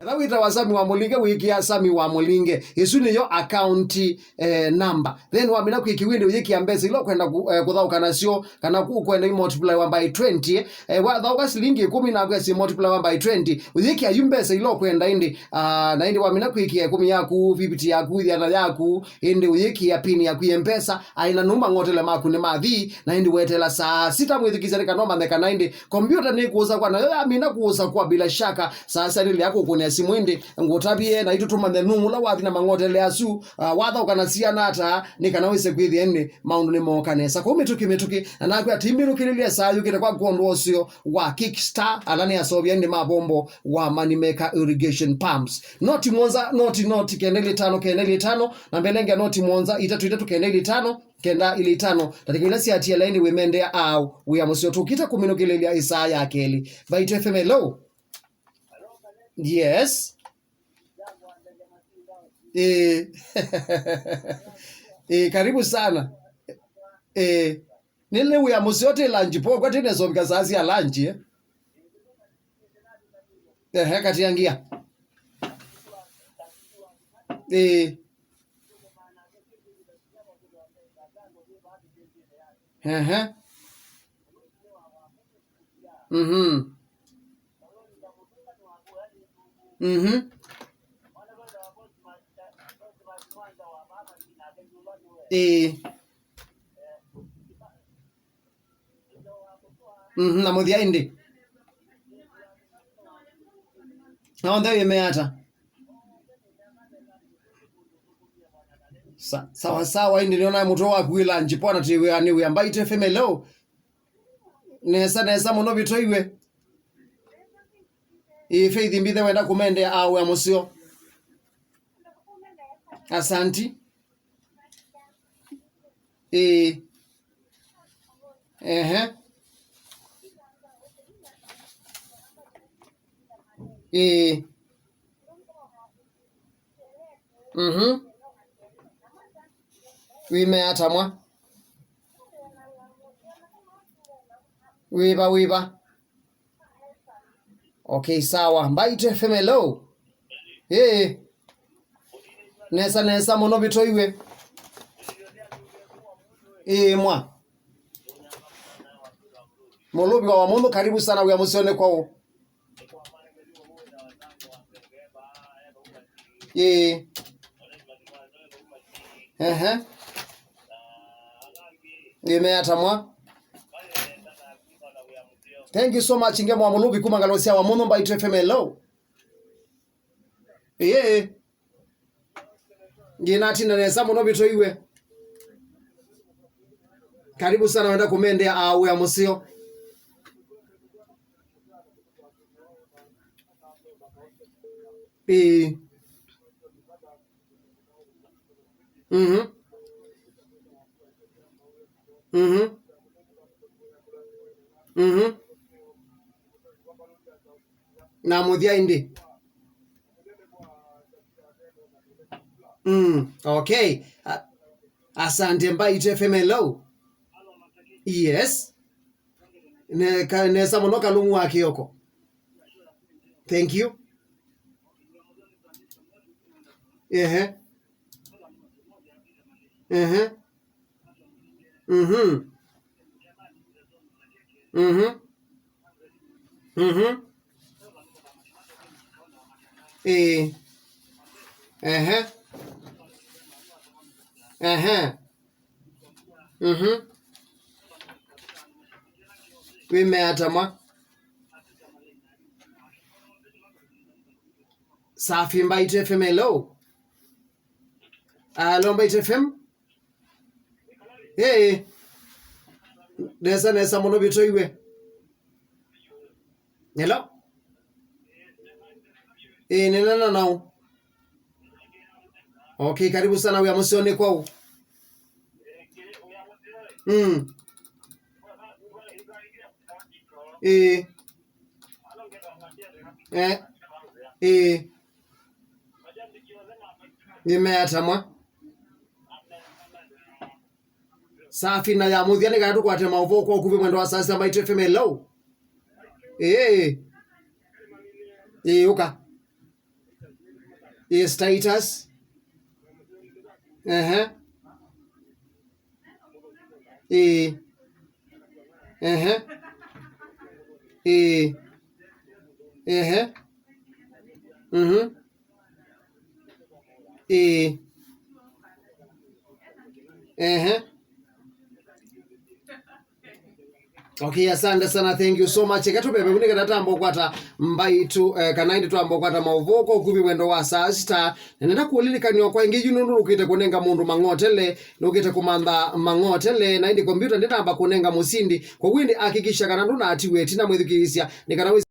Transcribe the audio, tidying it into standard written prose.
na wita wasami wa mulinge wiki ya sami wa mulinge isu niyo account number then wamina kwikiwindi wiki ya mbesi ilo kwenda kuthauka nasio kana kwenda multiply 1 by 20 wa thauka silingi 10 na kwesi multiply 1 by 20 wiki ya yumbesa ilo kwenda indi na indi wamina kwiki ya 10 yaku 50 yaku yana yaku indi wiki ya pini ya kuyempesa aina numa ngotele maku ni mathi na indi wetela saa 6 mwezi kizarika noma ndeka na indi kompyuta ni kuuza kwa na amina kuuza kwa bila shaka sasa nili yako kunia simu indi ngotabie na itutuma numu la wathi na mangotele asu watha ukanasia nata nikanawise kwithi enne maundu ni mokanesa kwa mituki na nakwa timiru kililia saa yukita kwa gondo osio wa Kickstar alani asobia ende mabombo wa Moneymaker irrigation pumps noti monza noti kendeli tano na mbelenge noti monza itatu kendeli tano kenda ili tano tatikila si atia laini wemendea au wiamusio tukita kuminukililia isaa ya akeli Bite FM. Hello. Yes. Karibu sana. Nile wiamusio te lunch po kwa tine sobika sasi ya lunch kati yangia na muthia indi na onda yemeata sawa indi niona muto wa kuila njipona tiwe aniwe Bite FM. Hello. Nesa muno bito iwe Faith mbithe wenda kumende awe amusio asanti wimeata mwa wiva okay sawa Bite FM. Hello. Nesa muno bito iwe mwa mulubi wa mundu karibu sana uya musione kwao imeata mwa thank you so much inge mwa mulubi kumangalosia wa mundu Bite FM. Hello. Ginati nesa muno bito iwe karibu sana wenda kumendea au ya musio na muthia indi okay asante Bite FM. Hello. Yes. Nesa muno kalungu wake yoko. Thank you. Wimeata mwa safi Bite FM. Hello. Hello Bite FM. Nesa muno bito iwe. Hello. Nena nao. Okay, karibu sana uya musione kwao. Nimeata mwa safi na ya muthia ni gatu kwate mauvo kwa kuvi mwendo wa sasa Bite FM. Hello. Uka status eh eh Okay, asante sana, thank you so much. Kato bebe kunike tatambo kwata mbaitu kanaindi tuambo kwata mauvoko kubi wendo wa saa sita. Nenda kuulilika niwa kwa ingi yunundu ukite kunenga mundu mangotele, ukite kumanda mangotele, na indi kompyuta ndita amba kunenga musindi. Kwa windi akikisha kananduna atiwe tina mwithukirisya ni kanawezi